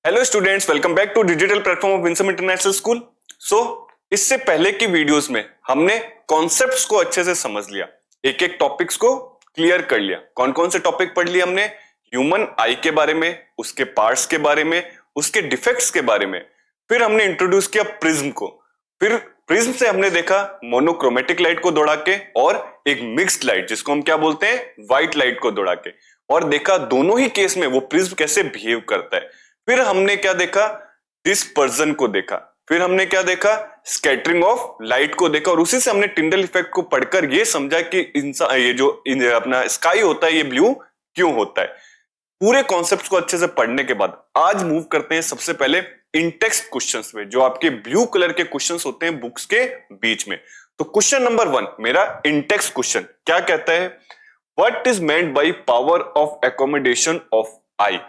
Hello students, welcome back to digital platform of winsome international school. इससे पहले की videos में हमने कॉन्सेप्ट्स को अच्छे से समझ लिया, एक एक टॉपिक्स को क्लियर कर लिया। कौन कौन से टॉपिक पढ़ लिए हमने? ह्यूमन आई के बारे में, उसके पार्ट्स के बारे में, उसके डिफेक्ट्स के बारे में। फिर हमने इंट्रोड्यूस किया प्रिज्म को। फिर प्रिज्म से हमने देखा मोनोक्रोमेटिक लाइट को दौड़ा के और एक मिक्स्ड लाइट जिसको हम क्या बोलते हैं, व्हाइट लाइट को दौड़ा के, और देखा दोनों ही केस में वो प्रिज्म कैसे बिहेव करता है। फिर हमने क्या देखा, डिस्पर्जन को देखा। फिर हमने क्या देखा, स्कैटरिंग ऑफ लाइट को देखा। और उसी से हमने टिंडल इफेक्ट को पढ़कर ये समझा कि इंसान ये जो अपना स्काई होता है ये ब्लू क्यों होता है। पूरे कॉन्सेप्ट्स को अच्छे से पढ़ने के बाद आज मूव करते हैं सबसे पहले इन टेक्स्ट क्वेश्चंस में, जो आपके ब्लू कलर के क्वेश्चंस होते हैं बुक्स के बीच में। तो क्वेश्चन नंबर 1 मेरा इन टेक्स्ट क्वेश्चन क्या कहता है, what is meant by power of accommodation of I.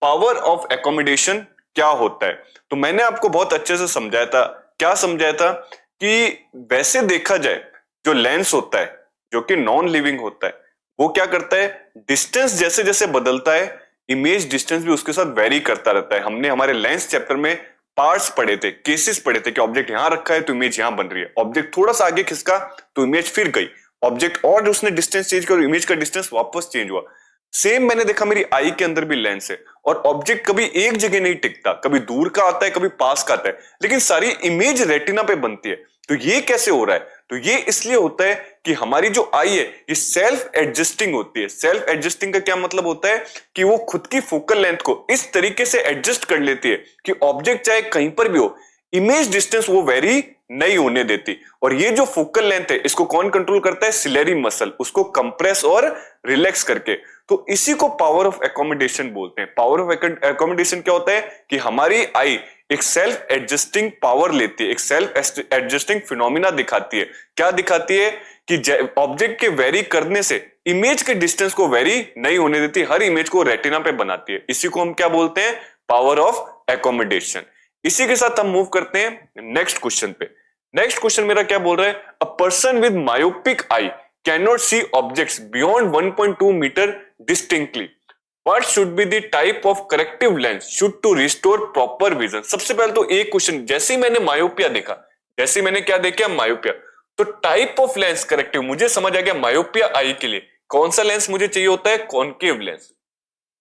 Power of accommodation क्या होता है? तो मैंने आपको बहुत अच्छे से समझाया था। क्या समझाया था कि वैसे देखा जाए जो लेंस होता है, जो कि नॉन लिविंग होता है, वो क्या करता है, डिस्टेंस जैसे जैसे बदलता है इमेज डिस्टेंस भी उसके साथ वेरी करता रहता है। हमने हमारे लेंस चैप्टर में पार्ट्स पढ़े थे, केसेस पढ़े थे कि ऑब्जेक्ट यहां रखा है तो इमेज यहां बन रही है, ऑब्जेक्ट थोड़ा सा आगे खिसका तो इमेज फिर गई, ऑब्जेक्ट और उसने डिस्टेंस चेंज किया, इमेज का डिस्टेंस वापस चेंज हुआ। सेम मैंने देखा मेरी आई के अंदर भी लेंस है और ऑब्जेक्ट कभी एक जगह नहीं टिकता, कभी दूर का आता है, कभी पास का आता है, लेकिन सारी इमेज रेटिना पे बनती है। तो ये कैसे हो रहा है? तो ये इसलिए होता है कि हमारी जो आई है ये सेल्फ एडजस्टिंग होती है। सेल्फ एडजस्टिंग का क्या मतलब होता है कि वो खुद की फोकल लेंथ को इस तरीके से एडजस्ट कर लेती है कि ऑब्जेक्ट चाहे कहीं पर भी हो, इमेज डिस्टेंस वो वेरी नहीं होने देती। और ये जो फोकल लेंथ है इसको कौन कंट्रोल करता है? सिलेरी मसल, उसको कंप्रेस और रिलैक्स करके। तो इसी को पावर ऑफ एकोमोडेशन बोलते हैं। पावर ऑफ एकोमोडेशन क्या होता है कि हमारी आई एक सेल्फ एडजस्टिंग पावर लेती है, एक सेल्फ एडजस्टिंग फिनोमिना दिखाती है। क्या दिखाती है कि ऑब्जेक्ट के वेरी करने से इमेज के डिस्टेंस को वेरी नहीं होने देती, हर इमेज को रेटिना पे बनाती है। इसी को हम क्या बोलते हैं? Power of accommodation. इसी के साथ हम मूव करते हैं नेक्स्ट क्वेश्चन पे। नेक्स्ट क्वेश्चन मेरा क्या बोल रहा है, a person with myopic eye can not see objects beyond 1.2 metre distinctly, what should be the type of corrective lens should to restore proper vision. सबसे पहले तो एक क्वेश्चन, जैसे ही मैंने मायोपिया देखा, जैसे मैंने क्या देखा, मायोपिया, तो टाइप ऑफ लेंस करेक्टिव मुझे समझ आ गया। मायोपिया आई के लिए कौन सा लेंस मुझे चाहिए होता है? Concave lens.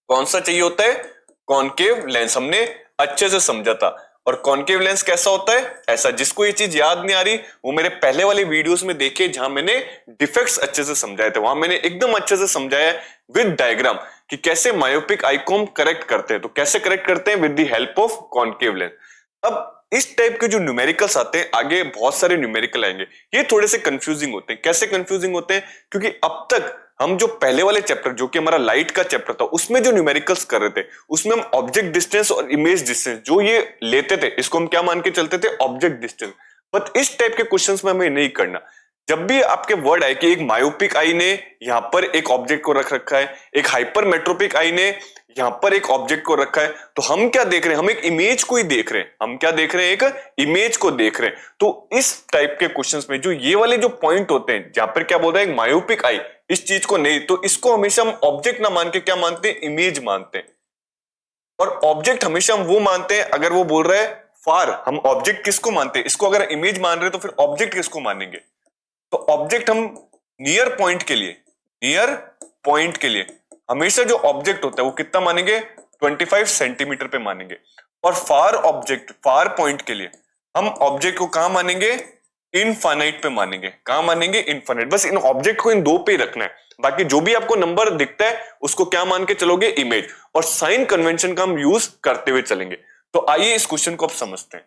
कौन सा चाहिए होता है? Concave lens. हमने अच्छे से समझा था। और कॉनकेव लेंस कैसा होता है? ऐसा। जिसको ये चीज याद नहीं आ रही वो मेरे पहले वाले वीडियोस में देखे, जहां मैंने डिफेक्ट्स अच्छे से समझाए थे, वहां मैंने एकदम अच्छे से समझाया विद डायग्राम कि कैसे मायोपिक आई को हम करेक्ट करते हैं। तो कैसे करेक्ट करते हैं? With the help of concave lens. अब इस टाइप के जो न्यूमेरिकल्स आते हैं, आगे बहुत सारे न्यूमेरिकल आएंगे, ये थोड़े से कंफ्यूजिंग होते हैं। कैसे कंफ्यूजिंग होते हैं? क्योंकि अब तक हम जो पहले वाले चैप्टर, जो कि हमारा लाइट का चैप्टर था, उसमें जो न्यूमेरिकल्स कर रहे थे, उसमें हम ऑब्जेक्ट डिस्टेंस और इमेज डिस्टेंस जो ये लेते थे, इसको हम क्या मान के चलते थे? Object distance. बट इस टाइप के क्वेश्चंस में हमें नहीं करना। जब भी आपके वर्ड आए कि एक मायोपिक आई ने यहां पर एक ऑब्जेक्ट को रख रखा है, एक हाइपरमेट्रोपिक आई ने यहां पर एक ऑब्जेक्ट को रखा है, तो हम क्या देख रहे हैं? हम एक इमेज को ही देख रहे हैं। हम क्या देख रहे हैं? एक इमेज को देख रहे हैं। तो इस टाइप के क्वेश्चंस में जो ये वाले जो पॉइंट होते हैं, जहां पर क्या बोल रहा है, एक मायोपिक आई, इस चीज को नहीं, तो इसको हमेशा हम ऑब्जेक्ट ना मान के क्या मानते हैं? इमेज मानते हैं। और ऑब्जेक्ट हमेशा हम वो मानते हैं अगर वो बोल रहा है फार। हम ऑब्जेक्ट किसको मानते हैं? इसको अगर इमेज मान रहे हैं तो फिर ऑब्जेक्ट किसको मानेंगे? तो ऑब्जेक्ट हम नियर पॉइंट के लिए, नियर पॉइंट के लिए हमेशा जो ऑब्जेक्ट होता है वो कितना मानेंगे? 25 सेंटीमीटर पे मानेंगे। और फार ऑब्जेक्ट, फार पॉइंट के लिए हम ऑब्जेक्ट को कहां मानेंगे? इनफाइनाइट पे मानेंगे। कहां मानेंगे? इनफाइनाइट। बस इन ऑब्जेक्ट को इन दो पे ही रखना है, बाकी जो भी आपको नंबर दिखता है उसको क्या मान के चलोगे? इमेज। और साइन कन्वेंशन का हम यूज करते हुए चलेंगे। तो आइए इस क्वेश्चन को आप समझते हैं।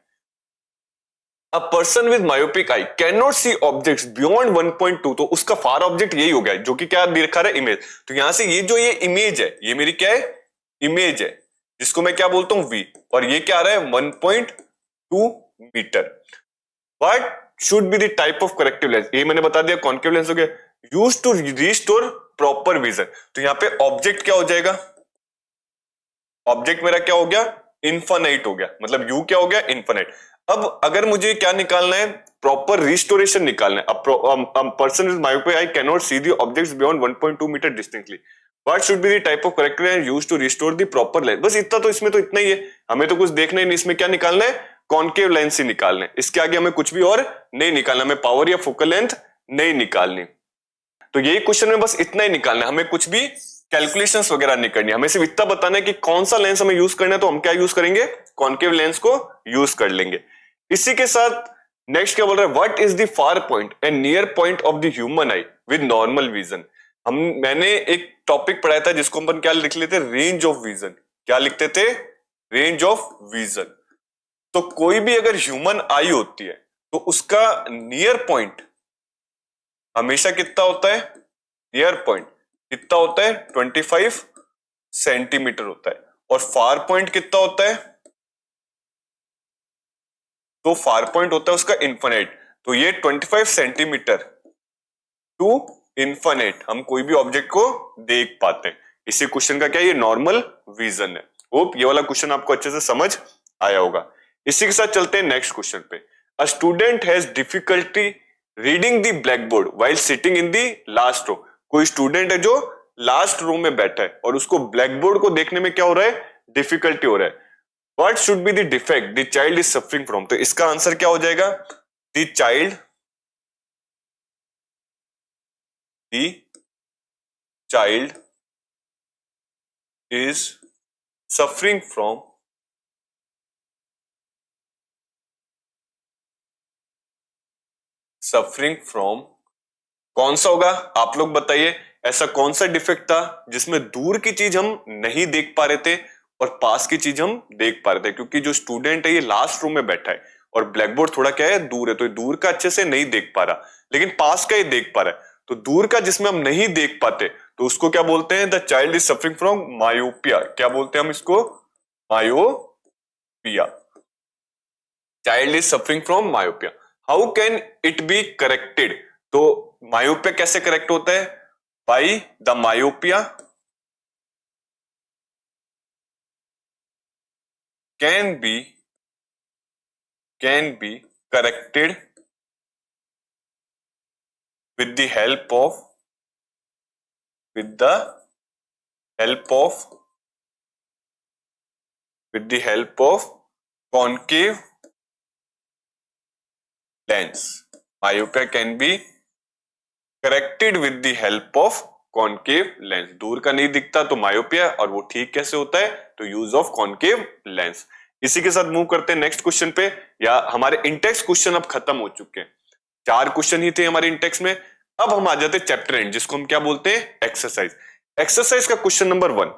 अ person with myopic eye can not see objects beyond 1.2, तो उसका फार ऑब्जेक्ट यही हो गया, जो कि क्या दिखा रहा है? इमेज। तो यहां से ये जो ये इमेज है, ये मेरी क्या है? इमेज है, जिसको मैं क्या बोलता हूं? वी। और ये क्या आ रहा है? 1.2 metre. What should be the type of corrective lens? ये मैंने बता दिया, कॉनकेव लेंस हो गया, use to restore proper vision. तो यहां पे ऑब्जेक्ट क्या हो जाएगा? ऑब्जेक्ट मेरा क्या हो गया? इनफाइनाइट हो गया, मतलब यू क्या हो गया? इनफाइनाइट। अब अगर मुझे क्या निकालना है? प्रॉपर रिस्टोरेशन निकालना है। Person with myopic eye can not see the objects beyond 1.2 metre distinctly. What should be the type of character used to restore the proper lens. बस इतना तो, इसमें तो इतना ही है, हमें तो कुछ देखना ही नहीं, इसमें क्या निकालना है, कॉन्केव लेंस ही निकालना है, इसके आगे हमें कुछ भी और नहीं निकालना, हमें पावर या फोकल लेंथ नहीं निकालनी। तो यही क्वेश्चन में बस इतना ही निकालना है, हमें कुछ भी कैलकुलेशंस वगैरह नहीं करनी, हमें सिर्फ इतना बताना है कि कौन सा लेंस हमें यूज करना है, तो हम क्या यूज करेंगे, कॉन्केव लेंस को यूज कर लेंगे। इसी के साथ नेक्स्ट क्या बोल रहा है, what is the far point and near point of the human I with normal vision. मैंने एक टॉपिक पढ़ाया था जिसको अपन क्या लिख लेते, रेंज ऑफ विजन। क्या लिखते थे, रेंज ऑफ विजन। तो कोई भी अगर ह्यूमन आई होती है तो उसका नियर पॉइंट हमेशा कितना होता है, नियर पॉइंट कितना होता है, 25 सेंटीमीटर होता है। और फार पॉइंट कितना होता है, तो फार पॉइंट होता है उसका इन्फिनिट। तो ये 25 सेंटीमीटर टू इन्फिनिट हम कोई भी ऑब्जेक्ट को देख पाते हैं। इसी क्वेश्चन का क्या, ये नॉर्मल विजन है। होप ये वाला क्वेश्चन आपको अच्छे से समझ आया होगा। इसी के साथ चलते हैं नेक्स्ट क्वेश्चन पे। A student has difficulty reading the black board while sitting in the last row. कोई स्टूडेंट है जो लास्ट रो में बैठा है और उसको ब्लैक बोर्ड को देखने में क्या हो रहा है, डिफिकल्टी हो रहा है। What should be the defect the child is suffering from. तो इसका आंसर क्या हो जाएगा, the child is suffering from कौन सा होगा, आप लोग बताइए। ऐसा कौन सा डिफेक्ट था जिसमें दूर की चीज हम नहीं देख पा रहे थे और पास की चीज हम देख पा रहे थे। क्योंकि जो स्टूडेंट है ये लास्ट रो में बैठा है और ब्लैक बोर्ड थोड़ा क्या है, दूर है, तो दूर का अच्छे से नहीं देख पा रहा, लेकिन पास का ही देख पा रहा है। तो दूर का जिसमें हम नहीं देख पाते तो उसको क्या बोलते हैं, the child is suffering from myopia. क्या बोलते हैं हम इसको, myopia. Child is suffering from myopia. How can it be corrected. तो मायोपिया कैसे करेक्ट होता है, by the myopia can be corrected with the help of concave lens. Myopia can be corrected with the help of concave lens. दूर का नहीं दिखता तो myopia, और वो ठीक कैसे होता है, तो यूज ऑफ कॉन्केव लेंस। इसी के साथ मूव करते हैं नेक्स्ट क्वेश्चन पे, या हमारे इंटेक्स क्वेश्चन अब खत्म हो चुके हैं। 4 क्वेश्चन ही थे हमारे इंटेक्स में। अब हम आ जाते हैं चैप्टर एंड, जिसको हम क्या बोलते हैं, एक्सरसाइज। एक्सरसाइज का क्वेश्चन नंबर 1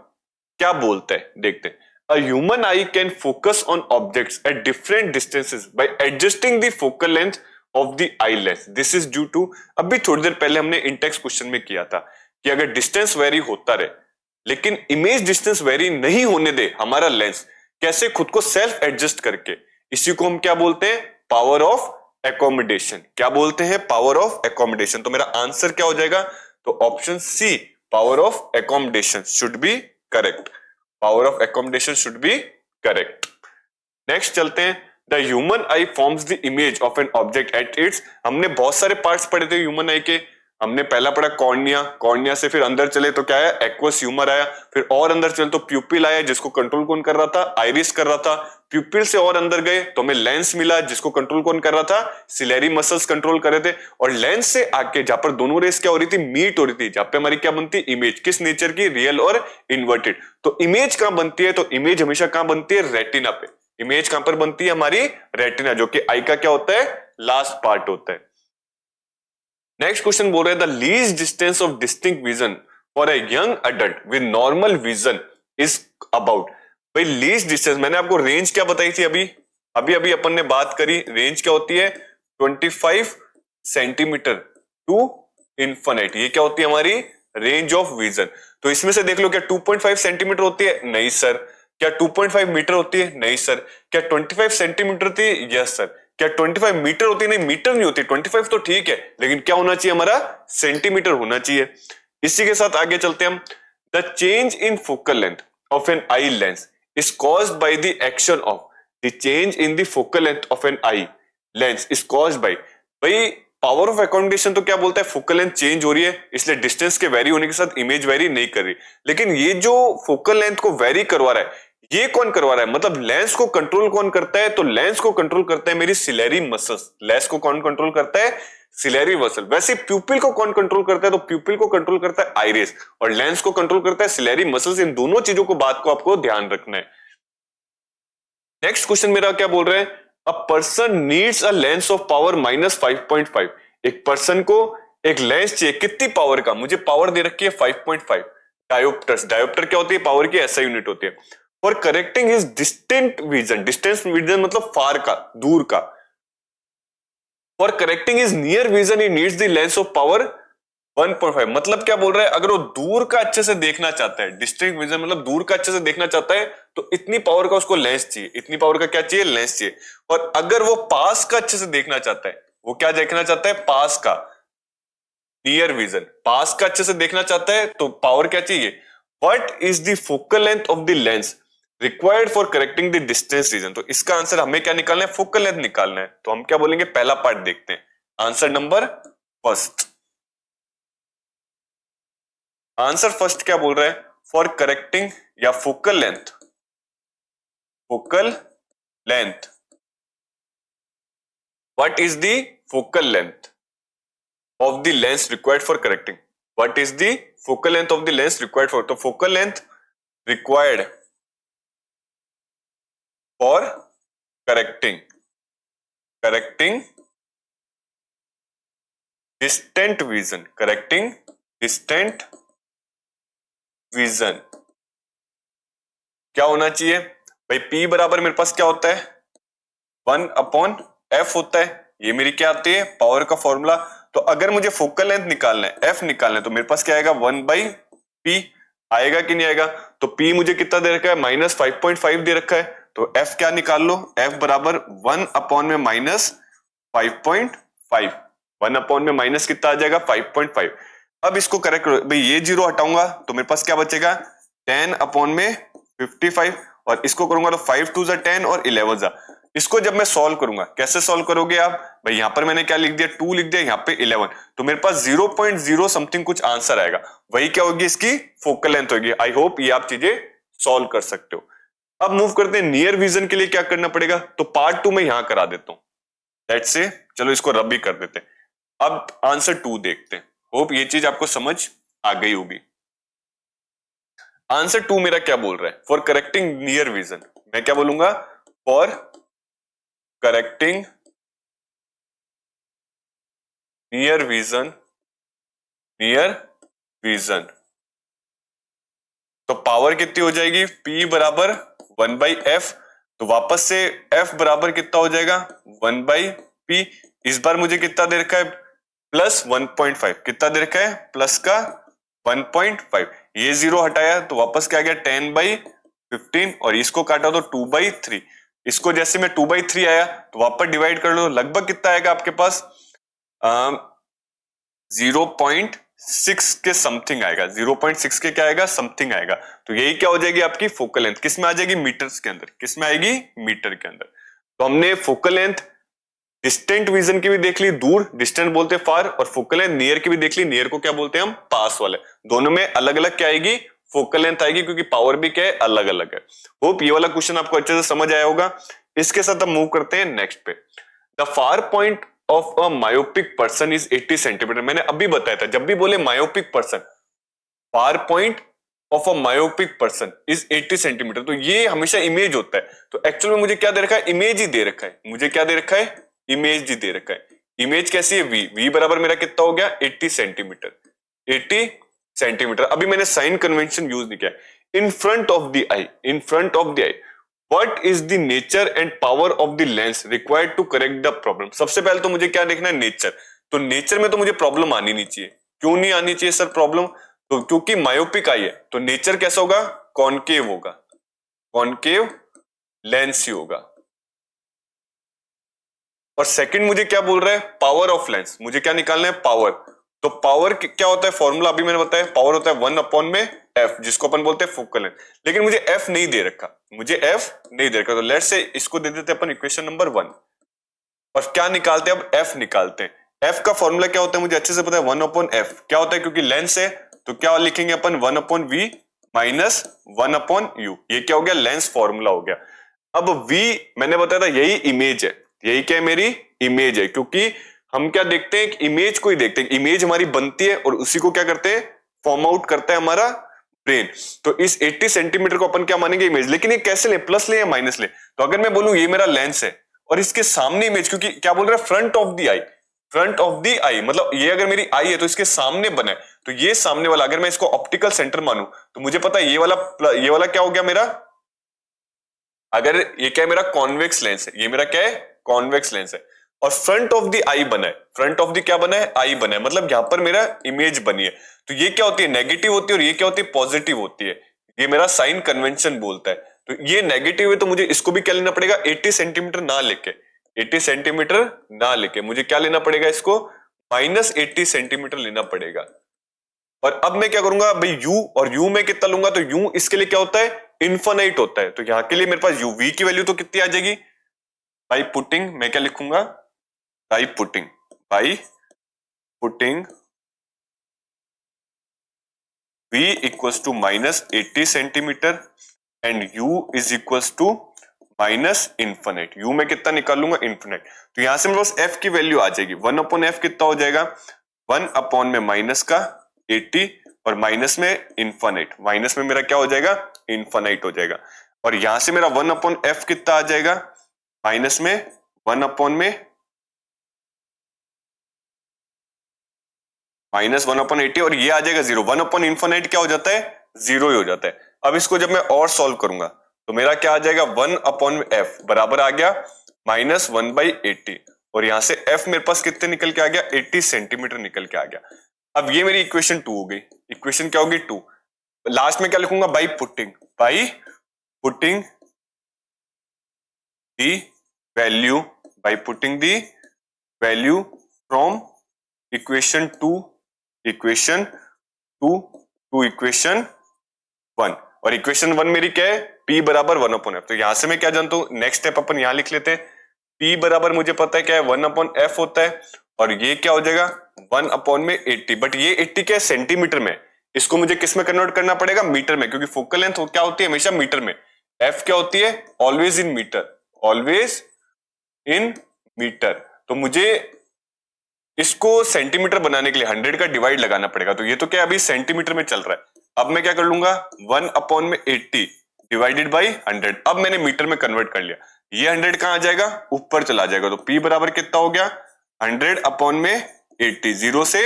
क्या बोलता है, देखते हैं। A human eye can focus on objects at different distances by adjusting the focal length of the eye lens. This is due to, अभी थोड़ी देर पहले हमने इंटेक्स क्वेश्चन में किया था कि अगर डिस्टेंस वेरी होता रहे लेकिन इमेज डिस्टेंस वेरी नहीं होने दे हमारा लेंस, कैसे खुद को सेल्फ एडजस्ट करके, इसी को हम क्या बोलते हैं, पावर ऑफ एकोमोडेशन। क्या बोलते हैं, पावर ऑफ एकोमोडेशन। तो मेरा आंसर क्या हो जाएगा, तो option C, power of accommodation should be correct. Power of accommodation should be correct. Next चलते हैं। The human eye forms the image of an object at its. हमने बहुत सारे पार्ट्स पढ़े थे ह्यूमन आई के। हमने पहला पढ़ा कॉर्निया, कॉर्निया से फिर अंदर चले तो क्या आया, एक्वस ह्यूमर आया। फिर और अंदर चले तो प्यूपिल आया, जिसको कंट्रोल कौन कर रहा था, आइरिस कर रहा था। प्यूपिल से और अंदर गए तो हमें लेंस मिला, जिसको कंट्रोल कौन कर रहा था, सिलेरी मसल्स कंट्रोल कर रहे थे। और लेंस से आके जहां पर दोनों रेस क्या हो रही थी, मीट हो रही थी, जहां पे हमारी क्या बनती, इमेज। किस नेचर की, रियल और इन्वर्टेड। तो इमेज कहां बनती है, तो इमेज हमेशा कहां बनती है, रेटिना पे। इमेज कहां पर बनती है, हमारी रेटिना, जो कि आई का क्या होता है, लास्ट पार्ट होता है। नेक्स्ट क्वेश्चन बोल रहे हैं, the least distance of distinct vision for a young adult with normal vision is about. भाई लीस्ट डिस्टेंस, मैंने आपको रेंज क्या बताई थी, अभी अपन ने बात करी, रेंज क्या होती है, 25 सेंटीमीटर टू इन्फिनिट। ये क्या होती है, हमारी रेंज ऑफ विजन। तो इसमें से देख लो, क्या 2.5 सेंटीमीटर होती है, नहीं सर। क्या 2.5 मीटर होती है, नहीं सर। क्या 25 सेंटीमीटर थी, यस सर। क्या 25 मीटर होती है, नहीं मीटर नहीं होती, 25 तो ठीक है, लेकिन क्या होना चाहिए, हमारा सेंटीमीटर होना चाहिए। इसी के साथ आगे चलते हैं हम। The change in focal length of an eye lens is caused by the action of, the change in the focal length of an eye lens is caused by. भाई पावर ऑफ अकोमोडेशन तो क्या बोलता है, focal length change हो रही है इसलिए distance के वेरी होने के साथ इमेज वेरी नहीं कर रही। लेकिन ये जो फोकल लेंथ को वेरी करवा रहा है ये कौन करवा रहा है, मतलब लेंस को कंट्रोल कौन करता है, तो लेंस को कंट्रोल करता है मेरी सिलेरी मसल्स। लेंस को कौन कंट्रोल करता है, सिलेरी मसल। वैसे प्यूपिल को कौन कंट्रोल करता है, तो प्यूपिल को कंट्रोल करता है आइरिस और लेंस को कंट्रोल करता है सिलेरी मसल्स। इन दोनों चीजों को बात को आपको ध्यान रखना है। नेक्स्ट क्वेश्चन मेरा क्या बोल रहे हैं, a person needs a lens of power -5.5। एक पर्सन को एक लेंस चाहिए कितनी पावर का, मुझे पावर दे रखी है 5.5 डायोप्टर्स। डायोप्टर क्या होती है, पावर की ऐसा यूनिट होती है। For correcting his distant vision, distance vision मतलब फार का, दूर का। For correcting his near vision he needs the lens of power 1.5। मतलब क्या बोल रहा है, अगर वो दूर का अच्छे से देखना चाहता है, डिस्टेंट विजन मतलब दूर का अच्छे से देखना चाहता है, तो इतनी पावर का उसको लेंस चाहिए। इतनी पावर का क्या चाहिए, लेंस चाहिए। और अगर वो पास का अच्छे से देखना चाहता है, वो क्या देखना चाहता है, पास का, नियर विजन, पास का अच्छे से देखना चाहता है, तो पावर क्या चाहिए, what is the focal length of the lens required for correcting the distance region. तो इसका आंसर हमें क्या निकालना है, फोकल लेंथ निकालना है। तो हम क्या बोलेंगे, पहला पार्ट देखते हैं, answer number first. Answer first क्या बोल रहा है, फॉर करेक्टिंग या focal length, focal length, what is the focal length of the lens required for correcting, what is the focal length of the lens required for, तो focal length required for correcting distant vision, correcting distant vision क्या होना चाहिए भाई, P बराबर मेरे पास क्या होता है 1/f होता है। ये मेरी क्या आती है, पावर का फॉर्मूला। तो अगर मुझे फोकल लेंथ निकालना है, एफ निकालना है, तो मेरे पास क्या आएगा 1/p आएगा कि नहीं आएगा। तो p मुझे कितना दे रखा है, -5.5 दे रखा है। तो f क्या निकाल लो, f बराबर 1 में -5.5, 1 में माइनस कितना आ जाएगा 5.5। अब इसको करेक्ट करो भाई, ये जीरो हटाऊंगा तो मेरे पास क्या बचेगा 10/55 और इसको करूंगा तो 5 2 जा 10 और 11 जा। इसको जब मैं सॉल्व करूंगा, कैसे सॉल्व करोगे आप भाई, यहां पर मैंने क्या लिख दिया 2 लिख दिया, यहां पे 11, तो मेरे पास 0.0 समथिंग कुछ आंसर आएगा। वही क्या होगी, इसकी फोकल लेंथ होगी। आई होप ये आप चीजें सॉल्व कर सकते हो। अब मूव करते हैं नियर विजन के लिए क्या करना पड़ेगा, तो पार्ट 2 में यहां करा देता हूं, लेट्स से चलो इसको रब भी कर देते हैं। अब आंसर 2 देखते हैं, होप ये चीज आपको समझ आ गई होगी। आंसर 2 मेरा क्या बोल रहा है, फॉर करेक्टिंग नियर विजन, मैं क्या बोलूंगा, फॉर करेक्टिंग नियर विजन, तो पावर कितनी हो जाएगी, P बराबर 1/f। तो वापस से F बराबर कितना हो जाएगा 1/p। इस बार मुझे कितना दे रखा है, +1.5, कितना दे रखा है, प्लस का 1.5। ये जीरो हटाया तो वापस क्या आ गया 10/15 और इसको काटा तो 2/3। इसको जैसे में 2/3 आया तो वापस डिवाइड कर लो, लगभग कितना आएगा आपके पास 0.6 के समथिंग आएगा, 0.6 के क्या आएगा, समथिंग आएगा। तो यही क्या हो जाएगी आपकी फोकल लेंथ, किस में आ जाएगी, मीटर्स के अंदर। किस में आएगी, मीटर के अंदर। तो हमने फोकल लेंथ डिस्टेंट विजन की भी देख ली, दूर, डिस्टेंट बोलते हैं फार, और फोकल लेंथ नियर की भी देख ली, नियर को क्या बोलते हैं हम, पास वाले। दोनों में अलग अलग क्या आएगी, फोकल लेंथ आएगी, क्योंकि पावर भी क्या है, अलग अलग है। होप ये वाला क्वेश्चन आपको अच्छे से समझ आया होगा। इसके साथ हम मूव करते हैं नेक्स्ट पे। The far point of a myopic person is 80 centimetre. मैंने अभी बताया था, जब भी बोले myopic person, far point of a myopic person is 80 centimetre, तो ये हमेशा इमेज होता है। तो एक्चुअल में मुझे क्या दे रखा है, इमेज ही दे रखा है, मुझे क्या दे रखा है, इमेज ही दे रखा है। इमेज कैसी है, v बराबर मेरा कितना हो गया 80 सेंटीमीटर, 80 सेंटीमीटर। अभी मैंने साइन कन्वेंशन यूज नहीं किया। In front of the eye, in front of the eye, what is the nature and power of the lens required to correct the problem. सबसे पहले तो मुझे क्या देखना है, नेचर। तो नेचर में तो मुझे प्रॉब्लम आनी नहीं चाहिए। क्यों नहीं आनी चाहिए सर प्रॉब्लम, तो क्योंकि मायोपिक आई है, तो नेचर कैसा होगा, कॉनकेव होगा, कॉनकेव लेंस ही होगा। और सेकंड मुझे क्या बोल रहा है, पावर ऑफ लेंस, मुझे क्या निकालना है, पावर। तो पावर क्या होता है, फॉर्मूला अभी मैंने बताया, पावर होता है 1/f, जिसको अपन बोलते हैं फोकल लेंथ। लेकिन मुझे f नहीं दे रखा, मुझे f नहीं दे रखा, तो लेट्स से इसको दे देते हैं अपन इक्वेशन नंबर 1। और क्या निकालते हैं अब, f निकालते हैं। एफ का फॉर्मूला क्या होता है मुझे अच्छे से पता है, 1/f क्या होता है, क्योंकि लेंस है तो क्या लिखेंगे अपन 1/v माइनस 1/u, ये क्या हो गया, लेंस फॉर्मूला हो गया। अब v मैंने बताया था यही इमेज है, यही क्या है, मेरी इमेज है, क्योंकि हम क्या देखते हैं, इमेज को ही देखते हैं, इमेज हमारी बनती है और उसी को क्या करते हैं, फॉर्म आउट करता है हमारा ब्रेन। तो इस 80 सेंटीमीटर को अपन क्या मानेंगे, इमेज। लेकिन ये कैसे ले, प्लस ले या माइनस ले, तो अगर मैं बोलूं ये मेरा लेंस है और इसके सामने इमेज, क्योंकि क्या बोल रहा है, front of the eye, front of the eye मतलब ये अगर मेरी आई है तो इसके सामने बना है, तो ये सामने वाला अगर मैं इसको ऑप्टिकल सेंटर मानूं तो मुझे पता है ये वाला क्या हो गया मेरा, अगर ये क्या है मेरा कॉन्वेक्स लेंस है, ये मेरा क्या है, कॉन्वेक्स लेंस है, और फ्रंट ऑफ द आई बना है, फ्रंट ऑफ द क्या बना है, आई बना है, मतलब यहां पर मेरा इमेज बनी है। तो ये क्या होती है, नेगेटिव होती है, और ये क्या होती है, पॉजिटिव होती है। ये मेरा साइन कन्वेंशन बोलता है। तो ये नेगेटिव है तो मुझे इसको भी क्या लेना पड़ेगा, 80 सेंटीमीटर ना लेके, 80 सेंटीमीटर ना लेके मुझे क्या लेना पड़ेगा, इसको -80 सेंटीमीटर लेना पड़ेगा। और अब मैं क्या करूंगा भाई, u और u में कितना लूंगा, तो u इसके लिए क्या होता है, इन्फिनिट होता है। तो यहां के लिए मेरे पास u v की वैल्यू तो कितनी आ जाएगी, बाई पुटिंग, मैं क्या लिखूंगा, by putting v equals to -80 centimetre and u is equals to minus infinite. u में कितना निकाल लूंगा, इन्फिनिट। तो यहां से मेरे पास f की वैल्यू आ जाएगी, 1/f कितना हो जाएगा, 1 में माइनस का 80 और माइनस में इन्फिनिट, माइनस में मेरा क्या हो जाएगा, इन्फिनिट हो जाएगा। और यहां से मेरा 1/f कितना आ जाएगा, माइनस में 1 में -1/80 और ये आ जाएगा 0। 1/इन्फिनिट क्या हो जाता है, 0 ही हो जाता है। अब इसको जब मैं और सॉल्व करूंगा तो मेरा क्या आ जाएगा, 1/f बराबर आ गया -1/80, और यहां से f मेरे पास कितने निकल के आ गया, 80 सेंटीमीटर निकल के आ गया। अब ये मेरी इक्वेशन 2 हो गई। इक्वेशन क्या होगी, 2। लास्ट में क्या लिखूंगा, by putting the value, from equation 2 to equation 1। और इक्वेशन 1 मेरी क्या है, p बराबर 1/f। तो यहां से मैं क्या जानता हूं, नेक्स्ट स्टेप अपन यहां लिख लेते हैं, p बराबर मुझे पता है क्या है, 1/f होता है, और ये क्या हो जाएगा 1/80। बट ये 80 क्या है, सेंटीमीटर में, इसको मुझे किस में कन्वर्ट करना पड़ेगा, मीटर में, क्योंकि फोकल लेंथ क्या होती है, हमेशा मीटर में। f क्या होती है, ऑलवेज इन मीटर। तो मुझे इसको सेंटीमीटर बनाने के लिए 100 का डिवाइड लगाना पड़ेगा। तो ये तो क्या अभी सेंटीमीटर में चल रहा है। अब मैं क्या कर लूंगा, 1/80 डिवाइडेड बाई 100। अब मैंने मीटर में कन्वर्ट कर लिया, ये 100 कहां आ जाएगा, ऊपर चला जाएगा। तो p बराबर कितना हो गया, 100/80, 0 से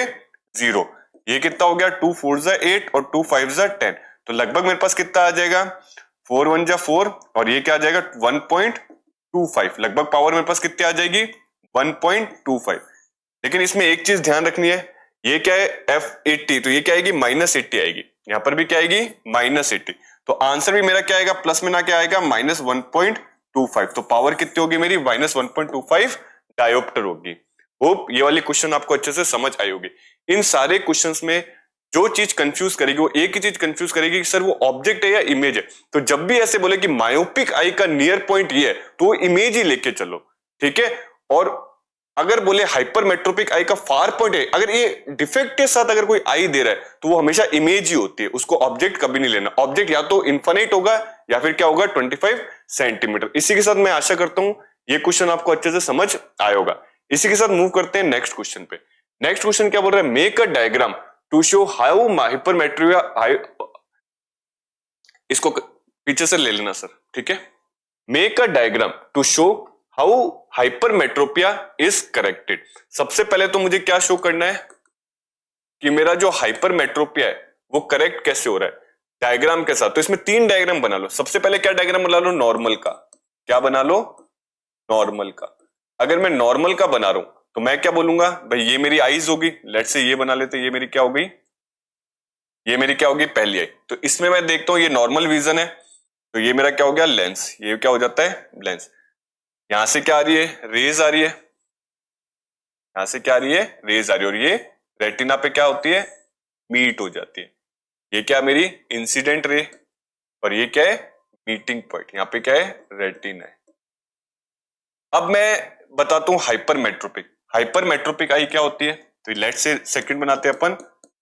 0। ये कितना हो गया, 2 4 जा 8 और 2 5 जा 10। तो लगभग मेरे पास कितना आ जाएगा, 4 1 जा 4, और ये क्या आ जाएगा 1.25। लगभग पावर मेरे पास कितनी आ जाएगी, 1.25। लेकिन इसमें एक चीज ध्यान रखनी है, ये क्या है f80, तो ये क्या आएगी, -80 आएगी। यहां पर भी क्या आएगी, -80। तो आंसर भी मेरा क्या आएगा, प्लस में ना क्या आएगा, -1.25। तो पावर कितनी होगी मेरी, -1.25 डायोप्टर होगी। होप ये वाली क्वेश्चन आपको अच्छे से समझ आई होगी। इन सारे क्वेश्चंस में जो चीज कंफ्यूज करेगी वो एक ही चीज कंफ्यूज करेगी कि सर वो ऑब्जेक्ट है या इमेज है। तो जब भी ऐसे बोले कि मायोपिक आई का नियर पॉइंट ये है, तो इमेज ही लेके चलो, ठीक है। और अगर बोले हाइपरमेट्रोपिक आई का फार पॉइंट है, अगर ये डिफेक्ट के साथ अगर कोई आई दे रहा है तो वो हमेशा इमेज ही होती है, उसको ऑब्जेक्ट कभी नहीं लेना। ऑब्जेक्ट या तो इन्फिनिट होगा या फिर क्या होगा, 25 सेंटीमीटर। इसी के साथ मैं आशा करता हूं ये क्वेश्चन आपको अच्छे से समझ आया होगा। इसी के साथ मूव करते हैं नेक्स्ट क्वेश्चन पे। नेक्स्ट क्वेश्चन क्या बोल रहा है, make a diagram to show how hypermetropia, इसको पीछे से ले लेना सर, ठीक है। Make a diagram to show how hypermetropia is corrected. सबसे पहले तो मुझे क्या शो करना है कि मेरा जो हाइपरमेट्रोपिया है वो करेक्ट कैसे हो रहा है, डायग्राम के साथ। तो इसमें 3 डायग्राम बना लो। सबसे पहले क्या डायग्राम बना लो, नॉर्मल का। क्या बना लो, नॉर्मल का। अगर मैं नॉर्मल का बना रहा हूं तो मैं क्या बोलूंगा, भाई ये मेरी आईज होगी, लेट्स से ये बना लेते, ये मेरी क्या हो गई, ये मेरी क्या होगी, पहली आई। तो इसमें मैं देखता हूं ये नॉर्मल विजन है, तो ये मेरा क्या हो गया, लेंस। ये क्या हो जाता है, लेंस। यहां से क्या आ रही है, रेज आ रही है, यहां से क्या आ रही है, रेज आ रही है, और ये रेटिना पे क्या होती है, मीट हो जाती है। ये क्या मेरी इंसिडेंट रे, और ये क्या है, मीटिंग पॉइंट। यहां पे क्या है, रेटिना है। अब मैं बताता हूं हाइपरमेट्रोपिक। हाइपरमेट्रोपिक आई क्या होती है? तो लेट्स से सेकंड बनाते हैं अपन,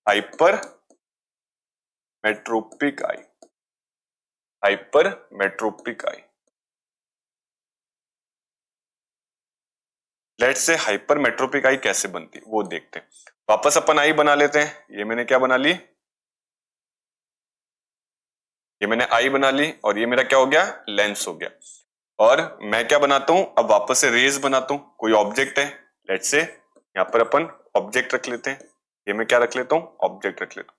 hypermetropic eye. Hypermetropic eye, let's say hypermetropic eye कैसे बनती है वो देखते हैं। वापस अपन आई बना लेते हैं। ये मैंने क्या बना ली, ये मैंने आई बना ली और ये मेरा क्या हो गया, लेंस हो गया। और मैं क्या बनाता हूं, अब वापस से रेज बनाता हूं। कोई ऑब्जेक्ट है, लेट्स से यहां पर अपन ऑब्जेक्ट रख लेते हैं। ये मैं क्या रख लेता हूं, ऑब्जेक्ट रख लेता हूं।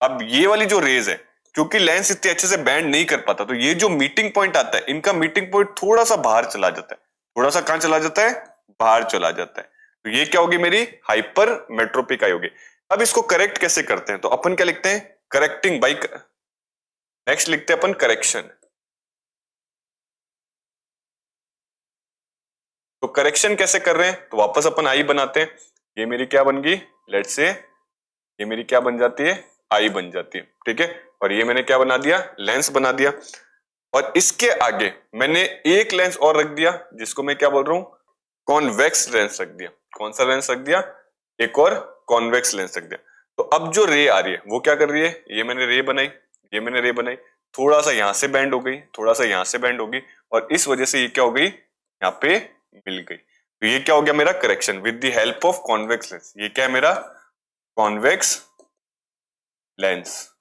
अब ये वाली जो रेज है, क्योंकि लेंस इतने अच्छे से बैंड नहीं कर पाता, तो ये जो मीटिंग पॉइंट आता है, इनका मीटिंग पॉइंट थोड़ा सा बाहर चला जाता है। थोड़ा सा कहां चला जाता है, बाहर चला जाता है। तो ये क्या होगी, मेरी हाइपरमेट्रोपिक आई होगी। अब इसको करेक्ट कैसे करते हैं, तो अपन क्या लिखते हैं, करेक्टिंग बाई, नेक्स्ट लिखते हैं अपन करेक्शन। तो करेक्शन कैसे कर रहे हैं, तो वापस अपन आई बनाते हैं। ये मेरी क्या बन गई, लेट्स से ये मेरी क्या बन जाती है, आई बन जाती है, ठीक है। और ये मैंने क्या बना दिया, लेंस बना दिया। और इसके आगे मैंने एक लेंस और रख दिया, जिसको मैं क्या बोल रहा हूं, कॉन्वेक्स लेंस रख दिया। कौन सा लेंस रख दिया, एक और कॉन्वेक्स लेंस रख दिया। तो अब जो रे आ रही है वो क्या कर रही है, ये मैंने रे बनाई, ये मैंने रे बनाई, थोड़ा सा यहां से बैंड हो गई, थोड़ा सा यहां से बैंड हो गई, और इस वजह से ये क्या हो गई, यहाँ पे मिल गई। तो ये क्या हो गया मेरा correction with the help of convex lens. ये क्या है मेरा, कॉन्वेक्स लेंस।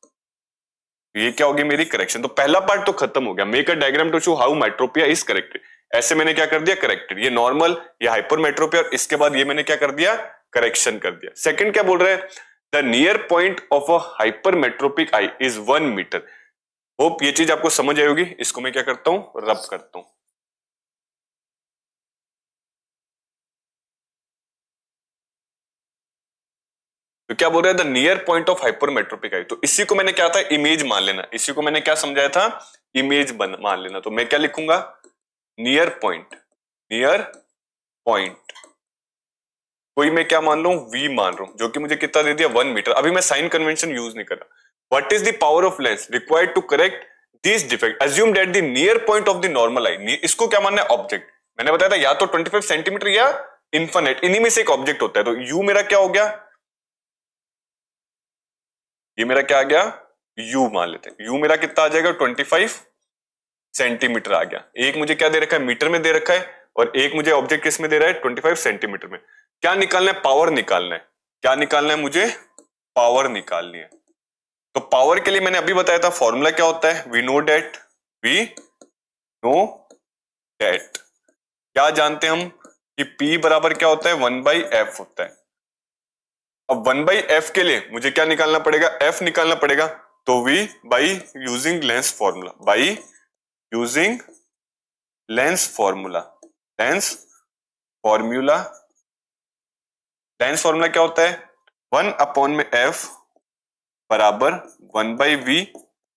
ये क्या होगी मेरी करेक्शन। तो पहला पार्ट तो खत्म हो गया, make a diagram to show how hypermetropia is corrected. ऐसे मैंने क्या कर दिया, करेक्टेड। ये नॉर्मल, ये हाइपरमेट्रोपिया, और इसके बाद ये मैंने क्या कर दिया, करेक्शन कर दिया। सेकंड क्या बोल रहे हैं, the near point of a hypermetropic eye is 1 metre. Hope ये चीज आपको समझ आई होगी। इसको मैं क्या करता हूं, रब करता हूं। तो क्या बोल रहे हैं, the near point of hypermetropic eye. तो इसी को मैंने क्या था, इमेज मान लेना। इसी को मैंने क्या समझाया था, इमेज मान लेना। तो मैं क्या लिखूंगा, नियर पॉइंट, नियर पॉइंट कोई मैं क्या मान लू, v मान रहा हूं, जो कि मुझे कितना दे दिया, 1 मीटर। अभी मैं साइन कन्वेंशन यूज नहीं कर रहा। What is the power of lens required to correct this defect, assume that the near point of the normal eye. इसको क्या मानना है, ऑब्जेक्ट। मैंने बताया था या तो 25 सेंटीमीटर या इन्फिनिट, इन्हीं में से एक ऑब्जेक्ट होता है। तो u मेरा क्या हो गया, ये मेरा क्या आ गया, u मान लेते हैं। u मेरा कितना आ जाएगा, 25 सेंटीमीटर आ गया। एक मुझे क्या दे रखा है, मीटर में दे रखा है, और एक मुझे ऑब्जेक्ट किस में दे रहा है, 25 सेंटीमीटर में। क्या निकालना है, पावर निकालना है। क्या निकालना है मुझे, पावर निकालनी है। तो पावर के लिए मैंने अभी बताया था फॉर्मूला क्या होता है, वी नो डेट क्या जानते हैं हम कि P बराबर क्या होता है, 1/f होता है। अब 1/f के लिए मुझे क्या निकालना पड़ेगा, f निकालना पड़ेगा। तो v by using lens formula, by using lens formula, lens formula, lens formula क्या होता है, 1/f बराबर 1/v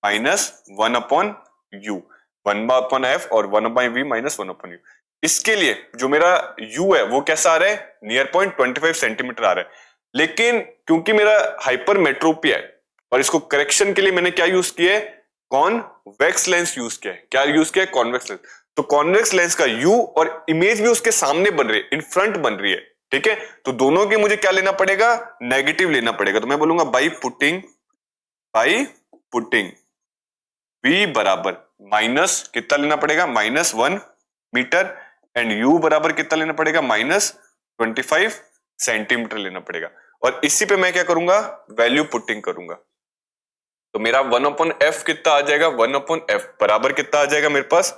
माइनस 1/u, 1/f और 1/v माइनस 1/u। इसके लिए जो मेरा u है वो कैसा आ रहा है, नियर पॉइंट 25 सेंटीमीटर आ रहा है। लेकिन क्योंकि मेरा हाइपरमेट्रोपिया है और इसको करेक्शन के लिए मैंने क्या यूज किया है, कॉन्वेक्स लेंस यूज किया है। क्या यूज किया है, कॉन्वेक्स लेंस। तो कॉन्वेक्स लेंस का u और इमेज भी उसके सामने बन रही है, इन फ्रंट बन रही है, ठीक है। तो दोनों के मुझे क्या लेना पड़ेगा, नेगेटिव लेना पड़ेगा। तो मैं बोलूंगा बाई पुटिंग v बराबर माइनस कितना लेना पड़ेगा, -1 मीटर, एंड u बराबर कितना लेना पड़ेगा, -25 सेंटीमीटर लेना पड़ेगा। और इसी पे मैं क्या करूंगा, वैल्यू पुटिंग करूंगा। तो मेरा 1/f कितना आ जाएगा, 1/f बराबर कितना आ जाएगा मेरे पास,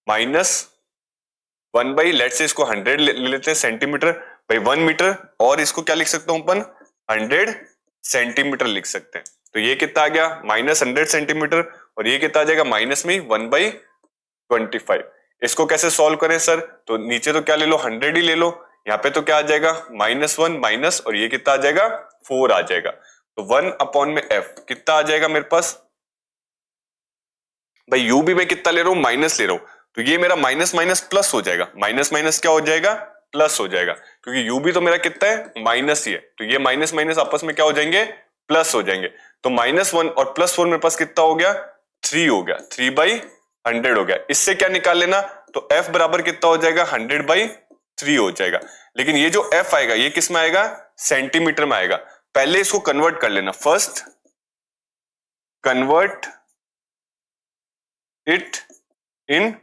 -1 लेट से इसको 100 ले लेते हैं सेंटीमीटर बाई 1 मीटर, और इसको क्या लिख सकता हूं अपन, 100 सेंटीमीटर लिख सकते हैं। तो ये कितना आ गया, -100 सेंटीमीटर, और ये कितना आ जाएगा, माइनस में 1/25। इसको कैसे सॉल्व करें सर, तो नीचे तो क्या ले लो, 100 ही ले लो। यहाँ पे तो क्या आ जाएगा, -1 माइनस, और ये कितना आ जाएगा, 4 आ जाएगा। तो 1/f कितना आ जाएगा मेरे पास, भाई u भी मैं कितना ले रहा हूं, माइनस ले रहा हूं। तो ये मेरा माइनस माइनस प्लस हो जाएगा, माइनस माइनस क्या हो जाएगा, प्लस हो जाएगा, क्योंकि u भी तो मेरा कितना है, माइनस ही है। तो ये माइनस माइनस आपस में क्या हो जाएंगे, प्लस हो जाएंगे। तो -1 और +4 मेरे पास कितना हो गया, 3 हो गया, 3/100 हो गया। इससे क्या निकाल लेना, तो f बराबर कितना हो जाएगा, 100/3 3 हो जाएगा। लेकिन ये जो f आएगा ये किस में आएगा, सेंटीमीटर में आएगा। पहले इसको कन्वर्ट कर लेना, first convert it in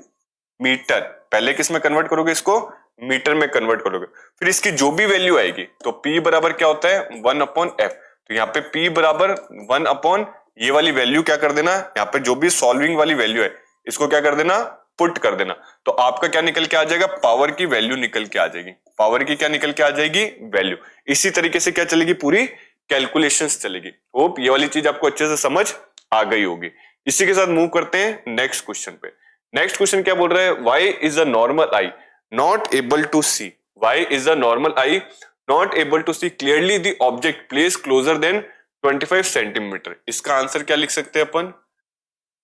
metre. पहले किस में कन्वर्ट करोगे, इसको मीटर में कन्वर्ट करोगे। फिर इसकी जो भी वैल्यू आएगी तो P बराबर क्या होता है 1/f। तो यहाँ पे P बराबर 1/ ये वाली वैल्यू क्या कर देना, यहाँ पे जो भी सॉल्विंग वाली वैल्यू है इसको क्या कर देना, पुट कर देना। तो आपका क्या निकल के आ जाएगा, पावर की वैल्यू निकल के आ जाएगी। पावर की क्या निकल के आ जाएगी, वैल्यू। इसी तरीके से क्या चलेगी, पूरी कैलकुलेशंस चलेगी। होप ये वाली चीज आपको अच्छे से समझ आ गई होगी। इसी के साथ मूव करते हैं नेक्स्ट क्वेश्चन पे। नेक्स्ट क्वेश्चन क्या बोल रहा है, why is a normal eye not able to see, why is a normal eye not able to see clearly the object place closer than 25 centimetre. इसका आंसर क्या लिख सकते हैं अपन,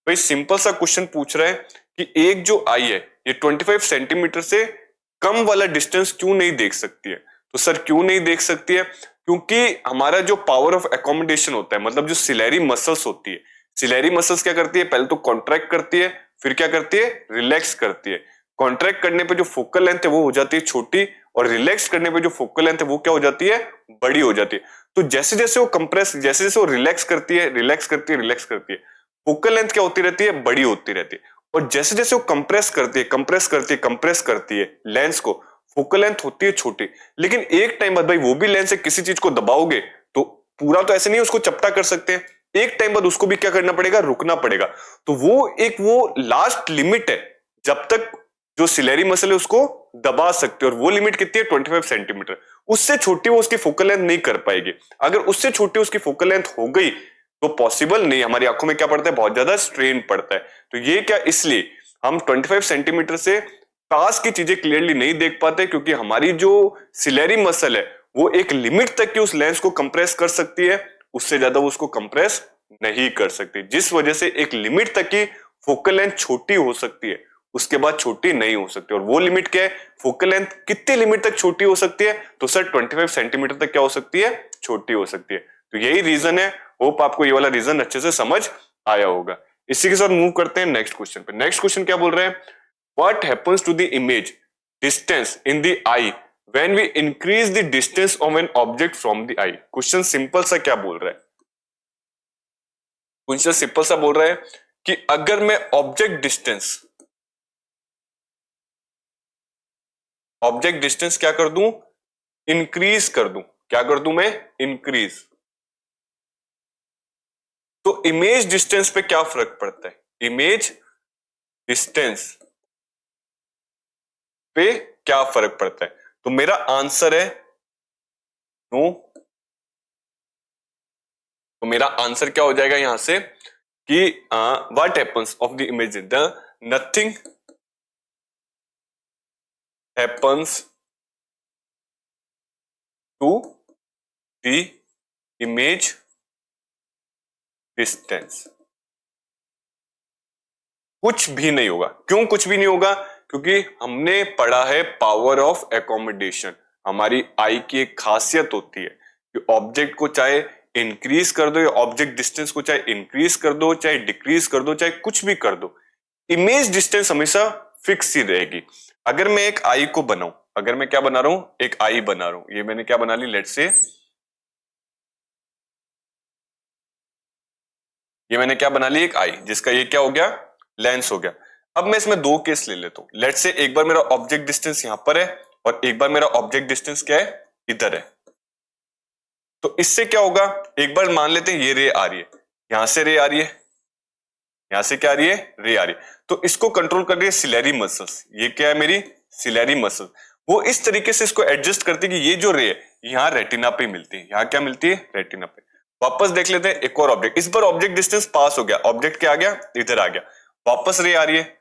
भाई सिंपल सा क्वेश्चन पूछ रहा है कि एक जो आई है ये 25 सेंटीमीटर से कम वाला डिस्टेंस क्यों नहीं देख सकती है। तो सर क्यों नहीं देख सकती है, क्योंकि हमारा जो पावर ऑफ एकोमोडेशन होता है, मतलब जो सिलेरी मसल्स होती है, सिलेरी मसल्स क्या करती है, पहले तो कॉन्ट्रैक्ट करती है, फिर क्या करती है, रिलैक्स करती है। कॉन्ट्रैक्ट करने पे जो फोकल लेंथ है वो हो जाती है छोटी, और रिलैक्स करने पे जो फोकल लेंथ है वो क्या हो जाती है, बड़ी हो जाती है। तो जैसे जैसे वो कंप्रेस, जैसे जैसे वो रिलैक्स करती है, रिलैक्स करती है, रिलैक्स करती है, फोकल लेंथ क्या होती रहती है, बड़ी होती रहती है। और जैसे जैसे वो कंप्रेस करती है, कंप्रेस करती है, कंप्रेस करती है लेंस को, फोकल लेंथ होती है छोटी। लेकिन एक टाइम बाद भाई वो भी लेंस से किसी चीज को दबाओगे तो पूरा तो ऐसे नहीं उसको चपटा कर सकते हैं, एक टाइम बाद उसको भी क्या करना पड़ेगा, रुकना पड़ेगा। तो वो लास्ट लिमिट है जब तक जो सिलेरी मसल है उसको दबा सकते हो, और वो लिमिट कितनी है 25 सेंटीमीटर। उससे छोटी वो उसकी फोकल लेंथ नहीं कर पाएगी। अगर उससे छोटी उसकी फोकल लेंथ हो गई तो पॉसिबल नहीं, हमारी आंखों में क्या पड़ता है, बहुत ज्यादा स्ट्रेन पड़ता है। तो ये क्या, इसलिए हम 25 सेंटीमीटर से पास की चीजें क्लियरली नहीं देख पाते, क्योंकि हमारी जो सिलेरी मसल है वो एक लिमिट तक की उस लेंस को कंप्रेस कर सकती है, उससे ज्यादा वो उसको कंप्रेस नहीं कर सकती, जिस वजह से एक लिमिट तक की फोकल लेंथ छोटी हो सकती है, उसके बाद छोटी नहीं हो सकती। और वो लिमिट क्या है, फोकल लेंथ कितनी लिमिट तक छोटी हो सकती है, तो सर 25 सेंटीमीटर तक क्या हो सकती है, छोटी हो सकती है। तो यही रीजन है। होप आपको ये वाला रीजन अच्छे से समझ आया होगा। इसी के साथ मूव करते हैं नेक्स्ट क्वेश्चन पे। नेक्स्ट क्वेश्चन क्या बोल रहे हैं, what happens to the image distance in the eye when we increase the distance of an object from the eye. Question simple सा क्या बोल रहा है, क्वेश्चन सिंपल सा बोल रहा है कि अगर मैं ऑब्जेक्ट डिस्टेंस क्या कर दूं, इंक्रीज कर दूं। क्या कर दूं मैं, इंक्रीज। तो इमेज डिस्टेंस पे क्या फर्क पड़ता है, इमेज डिस्टेंस पे क्या फर्क पड़ता है। तो मेरा आंसर है नो। तो मेरा आंसर क्या हो जाएगा यहां से कि what happens of the image, the nothing happens to the image distance. कुछ भी नहीं होगा। क्यों कुछ भी नहीं होगा, क्योंकि हमने पढ़ा है पावर ऑफ एकोमोडेशन। हमारी आई की एक खासियत होती है कि ऑब्जेक्ट को चाहे इंक्रीज कर दो, या ऑब्जेक्ट डिस्टेंस को चाहे इंक्रीज कर दो, चाहे डिक्रीज कर दो, चाहे कुछ भी कर दो, इमेज डिस्टेंस हमेशा फिक्स ही रहेगी। अगर मैं एक आई को बनाऊं, अगर मैं क्या बना रहा हूं, एक आई बना रहा हूं, ये मैंने क्या बना ली, लेट्स से ये मैंने क्या बना ली, एक आई, जिसका ये क्या हो गया, लेंस हो गया। अब मैं इसमें दो केस ले लेता हूं। लेट्स से एक बार मेरा ऑब्जेक्ट डिस्टेंस यहां पर है, और एक बार मेरा ऑब्जेक्ट डिस्टेंस क्या है, इधर है। तो इससे क्या होगा, एक बार मान लेते हैं ये रे आ रही है, यहां से रे आ रही है, यहां से क्या आ रही है, रे आ रही है। तो इसको कंट्रोल कर रही है सिलेरी मसल्स। ये क्या है, मेरी सिलेरी मसल। वो इस तरीके से इसको एडजस्ट करती है कि ये जो रे है यहां रेटिना पे मिलती है, यहां क्या मिलती है, रेटिना पे। वापस देख लेते हैं एक और ऑब्जेक्ट। इस बार ऑब्जेक्ट डिस्टेंस पास हो गया, ऑब्जेक्ट क्या आ गया, इधर आ गया। वापस रे आ रही है,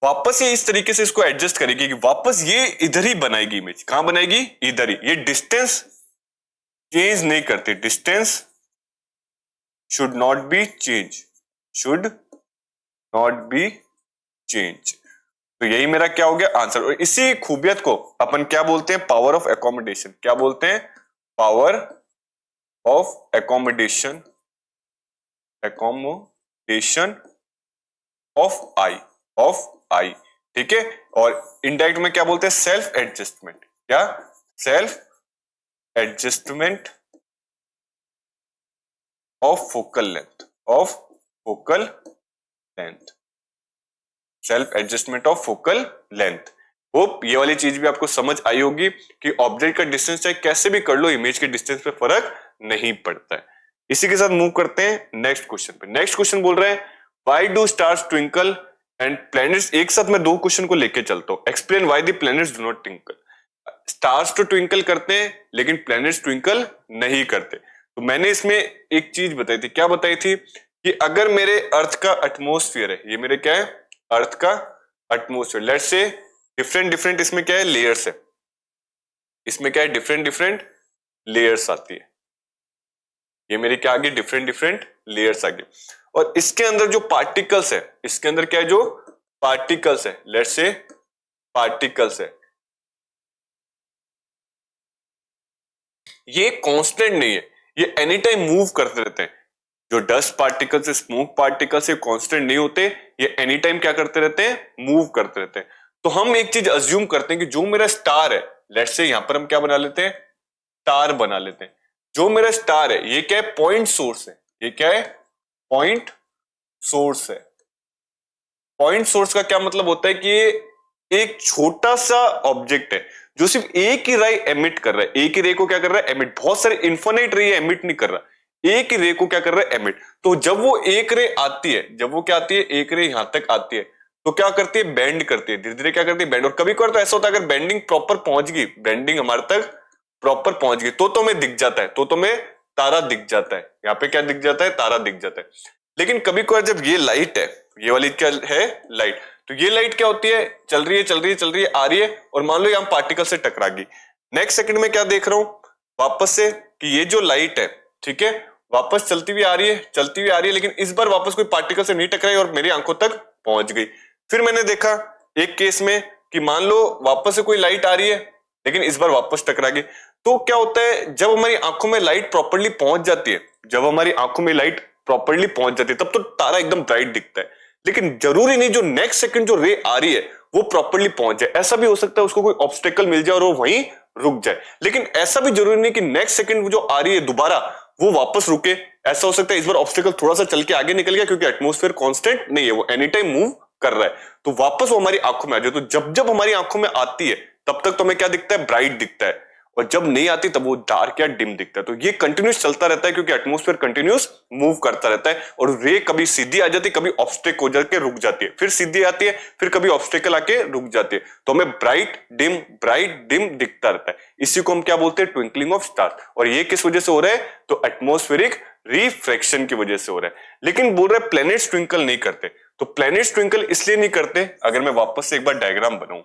वापस ये इस तरीके से इसको एडजस्ट करेगी कि वापस ये इधर ही बनाएगी इमेज। कहां बनाएगी, इधर ही। ये डिस्टेंस चेंज नहीं करती, distance should not be change, should not be change. तो यही मेरा क्या हो गया, आंसर। और इसी खूबियत को अपन क्या बोलते हैं, पावर ऑफ एकोमोडेशन। क्या बोलते हैं, power of accommodation, accommodation of eye, of eye. ठीक है। और इनडायरेक्ट में क्या बोलते हैं, सेल्फ एडजस्टमेंट। क्या, self adjustment of focal length, of focal length, self adjustment of focal length. Hope ये वाली चीज भी आपको समझ आई होगी कि ऑब्जेक्ट का डिस्टेंस चाहे कैसे भी कर लो, इमेज के डिस्टेंस पे फर्क नहीं पड़ता है। इसी के साथ मूव करते हैं नेक्स्ट क्वेश्चन पे। नेक्स्ट क्वेश्चन बोल रहे हैं why do stars twinkle and planets. एक साथ मैं दो क्वेश्चन को लेके चलता हूं। Explain why the planets do not twinkle. Stars तो ट्विंकल करते हैं लेकिन प्लैनेट्स ट्विंकल नहीं करते। तो मैंने इसमें एक चीज बताई थी, क्या बताई थी कि अगर मेरे अर्थ का एटमॉस्फेयर है, ये मेरे क्या है, अर्थ का atmosphere, let's say different different इसमें क्या है, लेयर्स है, इसमें क्या है, डिफरेंट डिफरेंट लेयर्स आती है, ये मेरे क्या आगे, डिफरेंट डिफरेंट लेयर्स आगे। और इसके अंदर जो पार्टिकल्स है, इसके अंदर क्या है, जो पार्टिकल्स है, लेट्स से पार्टिकल्स है, ये कांस्टेंट नहीं है, ये एनी टाइम मूव करते रहते हैं। जो डस्ट पार्टिकल्स है, स्मोक पार्टिकल्स, ये कांस्टेंट नहीं होते, ये एनी टाइम क्या करते रहते हैं, मूव करते रहते हैं। तो हम एक चीज अज्यूम करते हैं कि जो मेरा स्टार है, लेट्स से यहां पर हम क्या बना लेते हैं, स्टार बना लेते हैं। जो मेरा स्टार है ये क्या है, पॉइंट सोर्स है, ये क्या है, पॉइंट सोर्स है। पॉइंट सोर्स का क्या मतलब होता है कि ये एक छोटा सा ऑब्जेक्ट है जो सिर्फ एक ही रे एमिट कर रहा है। एक ही रे को क्या कर रहा है, एमिट। बहुत सारे इन्फिनिट रे एमिट नहीं कर रहा, एक ही रे को क्या कर रहा है, एमिट। तो जब वो एक रे आती है, जब वो क्या आती है, एक रे यहां तक आती है, तो क्या करती है, बेंड करती है, धीरे धीरे क्या करती है, बेंड। और कभी कभार तो ऐसा होता है अगर बेंडिंग प्रॉपर पहुंच गई, बेंडिंग हमारे तक प्रॉपर पहुंच गई, तो हमें दिख जाता है, तो हमें तारा दिख जाता है। यहाँ पे क्या दिख जाता है, तारा दिख जाता है। लेकिन कभी कभार जब ये लाइट है, ये वाली क्या है, लाइट, तो ये लाइट क्या होती है, चल रही है चल रही है चल रही है, आ रही है, और मान लो यहां पार्टिकल से टकरा गई। नेक्स्ट सेकंड में क्या देख रहा हूं वापस से कि ये जो लाइट है, ठीक है, वापस चलती हुई आ रही है, चलती हुई आ रही है, लेकिन इस बार वापस कोई पार्टिकल से नहीं टकराई और मेरी आंखों तक पहुंच गई। फिर मैंने देखा एक केस में कि मान लो वापस से कोई लाइट आ रही है, लेकिन इस बार वापस टकरा गई। तो क्या होता है, जब हमारी आंखों में लाइट प्रॉपर्ली पहुंच जाती है, जब हमारी आंखों में लाइट प्रॉपर्ली पहुंच जाती है, तब तो तारा एकदम ब्राइट दिखता है। लेकिन जरूरी नहीं जो नेक्स्ट सेकंड जो रे आ रही है वो प्रॉपर्ली पहुंच जाए। ऐसा भी हो सकता है उसको कोई ऑब्स्टेकल मिल जाए और वो वहीं रुक जाए। लेकिन ऐसा भी जरूरी नहीं कि नेक्स्ट सेकंड जो आ रही है दोबारा वो वापस रुके। ऐसा हो सकता है इस बार ऑब्स्टेकल थोड़ा सा चल के आगे निकल गया, क्योंकि एटमॉस्फेयर कांस्टेंट नहीं है, वो एनी टाइम मूव कर रहा है, तो वापस वो हमारी आंखों में आ जाए। तो जब जब हमारी आंखों में आती है तब तक तो हमें क्या दिखता है, ब्राइट दिखता है, और जब नहीं आती तब वो डार्क या डिम दिखता है। तो ये कंटिन्यूस चलता रहता है, क्योंकि एटमॉस्फेयर कंटिन्यूस मूव करता रहता है। और रे कभी सीधी आ जाती है, कभी ऑब्स्टेकल हो जाके रुक जाती है, फिर सीधी आती है, फिर कभी ऑब्स्टेकल आके रुक जाती है। तो हमें ब्राइट डिम दिखता रहता है। इसी को हम क्या बोलते हैं, ट्विंकलिंग ऑफ स्टार। और ये किस वजह से हो रहा है, तो एटमॉस्फेरिक रिफ्रैक्शन की वजह से हो रहा है। लेकिन बोल रहा है प्लैनेट्स ट्विंकल नहीं करते। तो प्लैनेट्स ट्विंकल इसलिए नहीं करते, अगर मैं वापस से एक बार डायग्राम बनाऊं,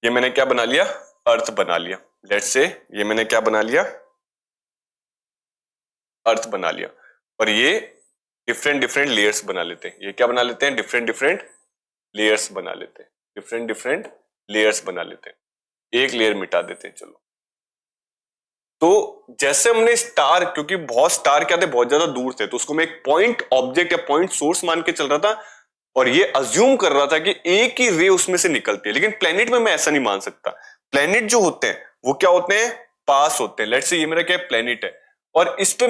ये मैंने क्या बना लिया, अर्थ बना लिया। लेट्स से ये मैंने क्या बना लिया, अर्थ बना लिया। और ये डिफरेंट डिफरेंट लेयर्स बना लेते हैं। ये क्या बना लेते हैं, डिफरेंट डिफरेंट लेयर्स बना लेते हैं, डिफरेंट डिफरेंट लेयर्स बना लेते हैं। एक लेयर मिटा देते हैं, चलो। तो जैसे हमने स्टार, क्योंकि बहुत स्टार क्या थे, बहुत ज्यादा दूर थे, तो उसको मैं एक पॉइंट ऑब्जेक्ट या पॉइंट सोर्स मान के चल रहा था, और ये अज्यूम कर रहा था कि एक ही रे उसमें से निकलती है। लेकिन प्लेनेट में मैं ऐसा नहीं मान सकता। प्लेनेट जो होते हैं वो क्या होते हैं, पास होते हैं। लेट्स से ये मेरा क्या है, प्लेनेट है, और इस पे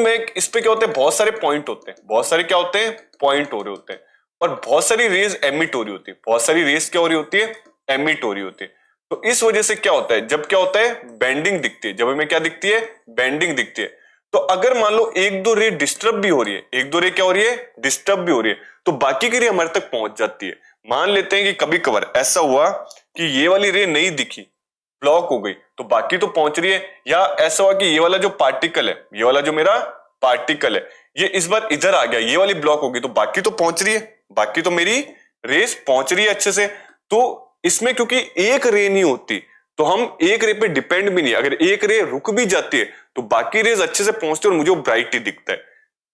क्या होते हैं, बहुत सारे पॉइंट होते हैं, बहुत सारे क्या होते हैं, पॉइंट हो रहे होते हैं, और बहुत सारी रेज एमिट हो रही होती है, बहुत सारी रेज क्या हो रही होती है, एमिट हो रही होती है। तो इस वजह से क्या होता है, जब क्या होता है, बेंडिंग दिखती है। जब हमें क्या दिखती है, बेंडिंग दिखती है। तो अगर मान लो एक दो रे डिस्टर्ब भी हो रही है, एक दो रे क्या हो रही है, डिस्टर्ब भी हो रही है, तो बाकी की रे हमारे तक पहुंच जाती है। मान लेते हैं कि कभी कभार ऐसा हुआ कि ये वाली रे नहीं दिखी, ब्लॉक हो गई, तो बाकी तो पहुंच रही है। या ऐसा हुआ कि ये वाला जो पार्टिकल है, ये वाला जो मेरा पार्टिकल है, ये इस बार इधर आ गया, ये वाली ब्लॉक हो गई, तो बाकी तो पहुंच रही है, बाकी तो मेरी रेस पहुंच रही है अच्छे से। तो इसमें क्योंकि एक रे नहीं होती, तो हम एक रे पे डिपेंड भी नहीं। अगर एक रे रुक भी जाती है तो बाकी रेज अच्छे से पहुंचती है और मुझे वो ब्राइट ही दिखता है।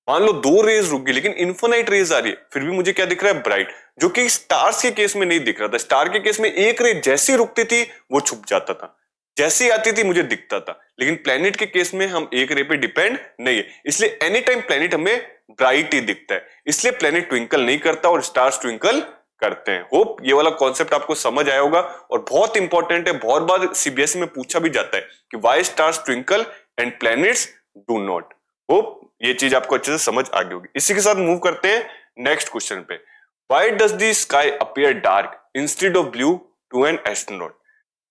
मान लो दो रेज रुक गई, लेकिन इन्फिनाइट रेज आ रही है, फिर भी मुझे क्या दिख रहा है, ब्राइट, जो कि स्टार्स के केस में नहीं दिख रहा था। स्टार के केस में एक रे जैसी रुकती थी वो छुप जाता था। जैसी आती थी मुझे दिखता था, लेकिन प्लेनेट के केस में हम एक रे पे डिपेंड नहीं है, इसलिए एनी टाइम प्लेनेट हमें ब्राइट ही दिखता है, इसलिए प्लेनेट ट्विंकल नहीं करता और स्टार्स ट्विंकल करते हैं। होप ये वाला कॉन्सेप्ट आपको समझ आया होगा और बहुत इंपॉर्टेंट है, बहुत बार सीबीएसई में पूछा भी जाता है कि why stars twinkle and planets do not. Hope ये चीज आपको अच्छे से समझ आ गई होगी। इसी के साथ मूव करते हैं नेक्स्ट क्वेश्चन पे। Why does the sky appear dark instead of blue to an astronaut?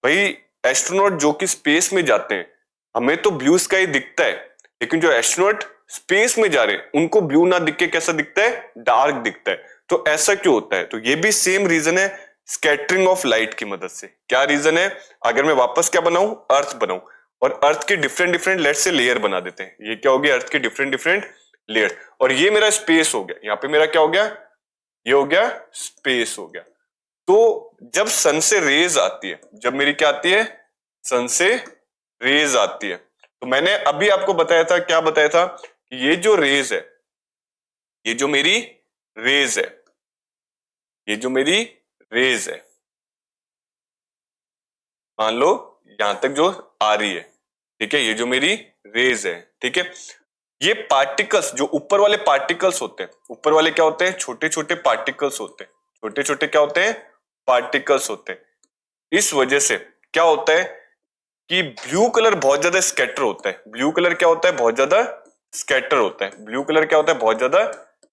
भाई एस्ट्रोनॉट जो कि स्पेस में जाते हैं, हमें तो ब्लू स्काई दिखता है, लेकिन जो एस्ट्रोनॉट स्पेस में जा रहे हैं उनको ब्लू ना दिख के कैसा दिखता है? डार्क दिखता है। तो ऐसा क्यों होता है? तो ये भी सेम रीजन है, स्कैटरिंग ऑफ लाइट की मदद से। क्या रीजन है? अगर मैं वापस क्या बनाऊं? अर्थ बनाऊं, और अर्थ के डिफरेंट डिफरेंट लेट से लेयर बना देते हैं। ये क्या हो गया? अर्थ के डिफरेंट डिफरेंट लेयर, और ये मेरा स्पेस हो गया। यहाँ पे मेरा क्या हो गया? ये हो गया स्पेस हो गया। तो जब सन से रेज आती है, जब मेरी क्या आती है? सन से रेज आती है, तो मैंने अभी आपको बताया था, क्या बताया था? कि ये जो रेज है, ये जो मेरी रेज है, ये जो मेरी रेज है, मान लो यहां तक जो आ रही है, ठीक है, ये जो मेरी रेज है, ठीक है, ये पार्टिकल्स, जो ऊपर वाले पार्टिकल्स होते हैं, ऊपर वाले क्या होते हैं? छोटे छोटे पार्टिकल्स होते हैं, छोटे छोटे क्या होते हैं? पार्टिकल्स होते हैं। इस वजह से क्या होता है कि ब्लू कलर बहुत ज्यादा स्कैटर होता है। ब्लू कलर क्या होता है? बहुत ज्यादा स्कैटर होता है। ब्लू कलर क्या होता है? बहुत ज्यादा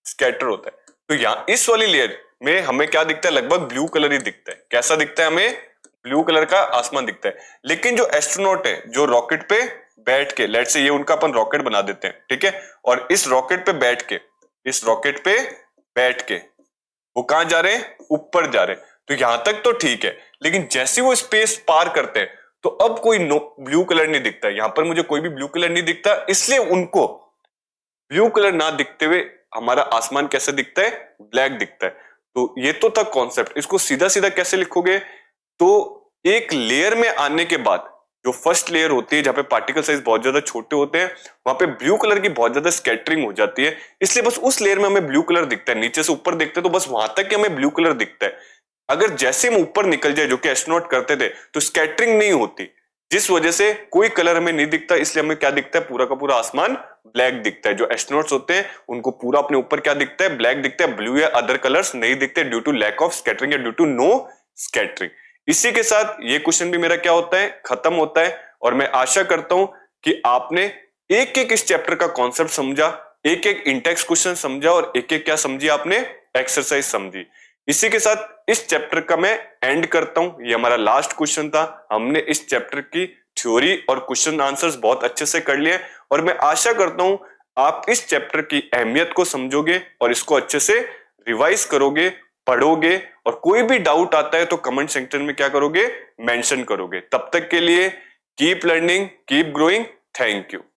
स्कैटर होता है। तो यहाँ इस वाली लेयर में हमें क्या दिखता है? लगभग ब्लू कलर ही दिखता है। कैसा दिखता है हमें? ब्लू कलर का आसमान दिखता है। लेकिन जो एस्ट्रोनॉट है, जो रॉकेट पे बैठ के, लेट्स से ये उनका अपन रॉकेट बना देते हैं, ठीक है, और इस रॉकेट पे बैठ के, इस रॉकेट पे बैठ के वो कहां जा रहे हैं? ऊपर जा रहे हैं। तो यहां तक तो ठीक है, लेकिन जैसे वो स्पेस पार करते हैं तो अब कोई ब्लू कलर नहीं दिखता। यहां पर मुझे कोई भी ब्लू कलर नहीं दिखता, इसलिए उनको ब्लू कलर ना दिखते हुए हमारा आसमान कैसे दिखता है? ब्लैक दिखता है। तो ये तो था कॉन्सेप्ट। इसको सीधा सीधा कैसे लिखोगे? तो एक लेयर में आने के बाद जो फर्स्ट लेयर होती है, जहां पे पार्टिकल साइज बहुत ज्यादा छोटे होते हैं, वहां पे ब्लू कलर की बहुत ज्यादा स्कैटरिंग हो जाती है, इसलिए बस उस लेयर में हमें ब्लू कलर दिखता है। नीचे से ऊपर देखते हैं तो बस वहां तक कि हमें ब्लू कलर दिखता है। अगर जैसे हम ऊपर निकल जाए, जो कि एस्ट्रोनॉट करते थे, तो स्कैटरिंग नहीं होती, जिस वजह से कोई कलर हमें नहीं दिखता। इसलिए हमें क्या दिखता है? पूरा का पूरा आसमान ब्लैक दिखता है। जो एस्ट्रोनॉट्स होते हैं उनको पूरा अपने ऊपर क्या दिखता है? ब्लैक दिखता है। ब्लू या अदर कलर्स नहीं दिखते, due to lack of scattering या ड्यू टू नो स्कैटरिंग। इसी के साथ ये क्वेश्चन भी मेरा क्या होता है? खत्म होता है। और मैं आशा करता हूं कि आपने एक एक इस चैप्टर का कॉन्सेप्ट समझा, एक एक इंटेक्स क्वेश्चन समझा, और एक एक क्या समझी आपने? एक्सरसाइज समझी। इसी के साथ इस चैप्टर का मैं एंड करता हूं। ये हमारा लास्ट क्वेश्चन था। हमने इस चैप्टर की थ्योरी और क्वेश्चन आंसर्स बहुत अच्छे से कर लिए, और मैं आशा करता हूं आप इस चैप्टर की अहमियत को समझोगे और इसको अच्छे से रिवाइज करोगे, पढ़ोगे, और कोई भी डाउट आता है तो कमेंट सेक्शन में क्या करोगे? मेंशन करोगे। तब तक के लिए keep learning, keep growing. Thank you.